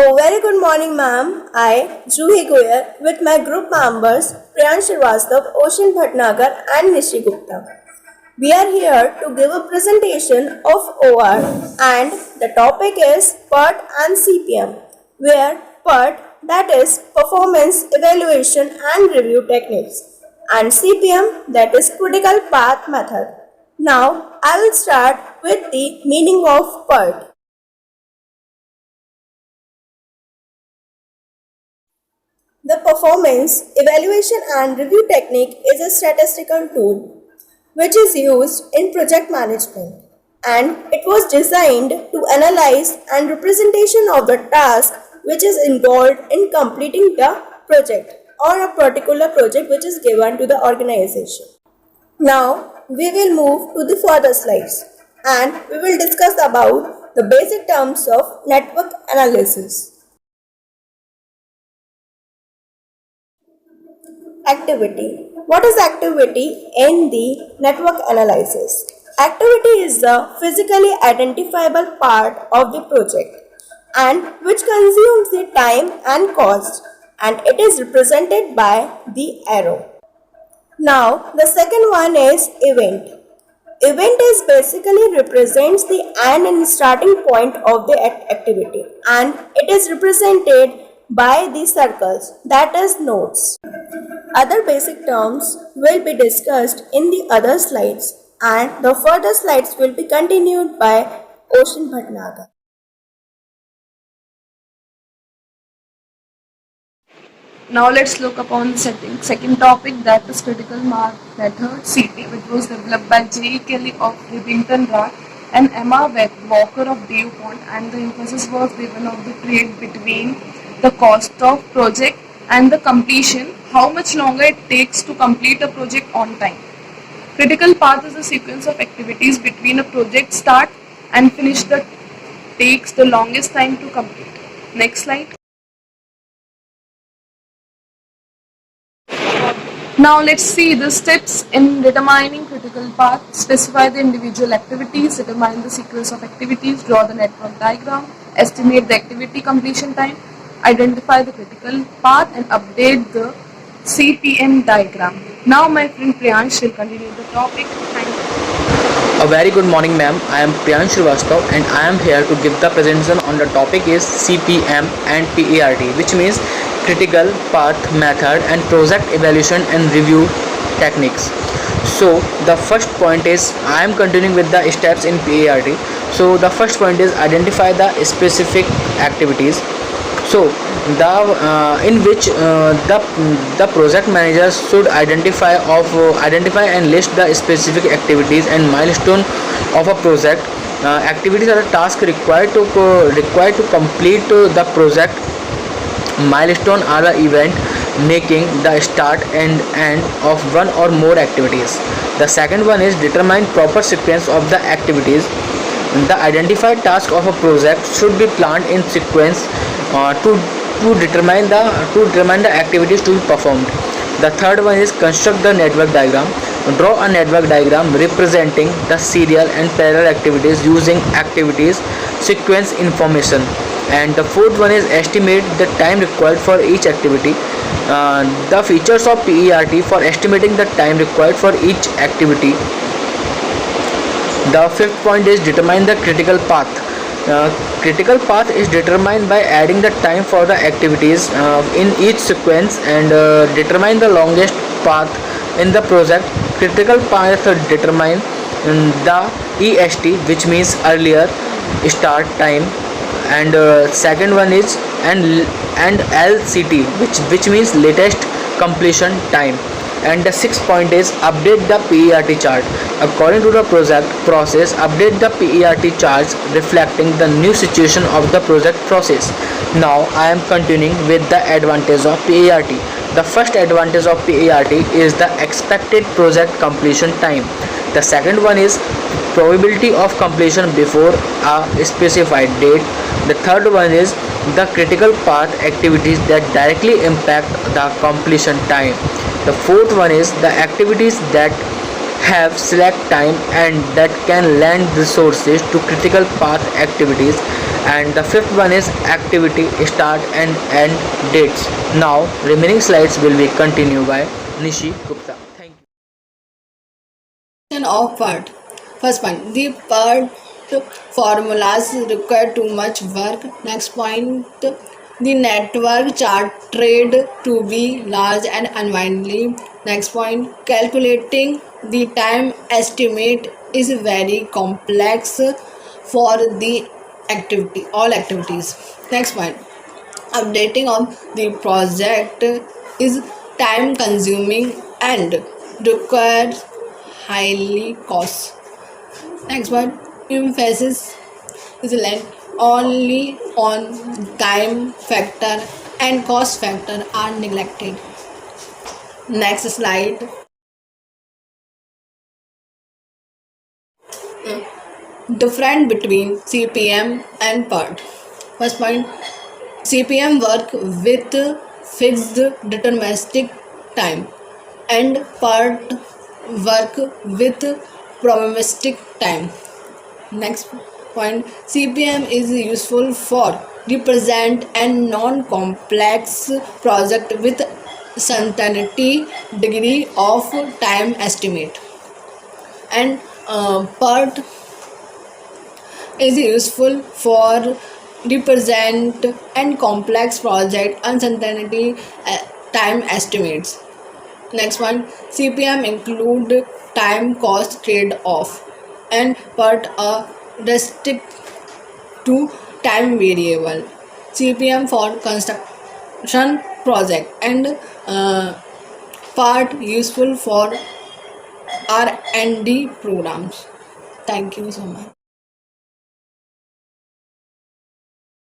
Oh, very good morning, ma'am. I, Juhi Goyal, with my group members Priyansh Srivastava, Ocean Bhatnagar, and Nishi Gupta. We are here to give a presentation of OR, and the topic is PERT and CPM, where PERT, that is Performance Evaluation and Review Techniques, and CPM, that is Critical Path Method. Now, I will start with the meaning of PERT. The performance evaluation and review technique is a statistical tool which is used in project management, and it was designed to analyze and representation of the task which is involved in completing the project or a particular project which is given to the organization. Now we will move to the further slides and we will discuss about the basic terms of network analysis. Activity. What is activity in the network analysis? Activity is the physically identifiable part of the project and which consumes the time and cost, and it is represented by the arrow. Now the second one is event. Event is basically represents the end and starting point of the activity, and it is represented by the circles, that is nodes. Other basic terms will be discussed in the other slides, and the further slides will be continued by Ocean Bhatnagar. Now let's look upon the second topic, that is critical mark method (CT), which was developed by J. Kelly of Rivington Rock and Emma Walker of DuPont, and the emphasis was given of the period between the cost of project and the completion, how much longer it takes to complete a project on time. Critical path is a sequence of activities between a project start and finish that takes the longest time to complete. Next slide. Now let's see the steps in determining critical path. Specify the individual activities, determine the sequence of activities, draw the network diagram, estimate the activity completion time, identify the critical path, and update the CPM diagram. Now my friend Priyansh will continue the topic. Thank you. A very good morning, ma'am. I am Priyansh Srivastava and I am here to give the presentation on the topic is CPM and PERT, which means Critical Path Method and Project Evaluation and Review Techniques. So the first point is I am continuing with the steps in PERT. So the first point is identify the specific activities. So the in which the project manager should identify and list the specific activities and milestone of a project. Activities are the task required to complete the project. Milestone are the event making the start and end of one or more activities. The second one is determine proper sequence of the activities. The identified task of a project should be planned in sequence to determine the activities to be performed. The third one is construct the network diagram. Draw a network diagram representing the serial and parallel activities using activities sequence information. And the fourth one is estimate the time required for each activity. The features of PERT for estimating the time required for each activity. The fifth point is determine the critical path. Critical path is determined by adding the time for the activities in each sequence and determine the longest path in the project. Critical path determine the EST, which means earlier start time, and second one is and LCT, which means latest completion time. And the sixth point is update the PERT chart. According to the project process, update the PERT charts reflecting the new situation of the project process. Now I am continuing with the advantage of PERT. The first advantage of PERT is the expected project completion time. The second one is probability of completion before a specified date. The third one is the critical path activities that directly impact the completion time. The fourth one is the activities that have select time and that can lend resources to critical path activities. And the fifth one is activity start and end dates. Now remaining slides will be continued by Nishi Gupta. Thank you. Of PERT. First point, the PERT formulas require too much work. Next point, the network charted to be large and unwindly. Next point, calculating the time estimate is very complex for the activity, all activities. Next point, updating of the project is time consuming and requires highly cost. Next one, emphasis is laid only on time factor and cost factor are neglected. Next slide. Difference between CPM and PERT. First point, CPM work with fixed deterministic time and PERT work with probabilistic time. Next point, CPM is useful for represent and non-complex project with certainty degree of time estimate, and PERT is useful for represent and complex project uncertainty time estimates. Next one, CPM include time cost trade off and PERT a restrict to time variable. CPM for construction project and PERT useful for R&D programs. Thank you so much.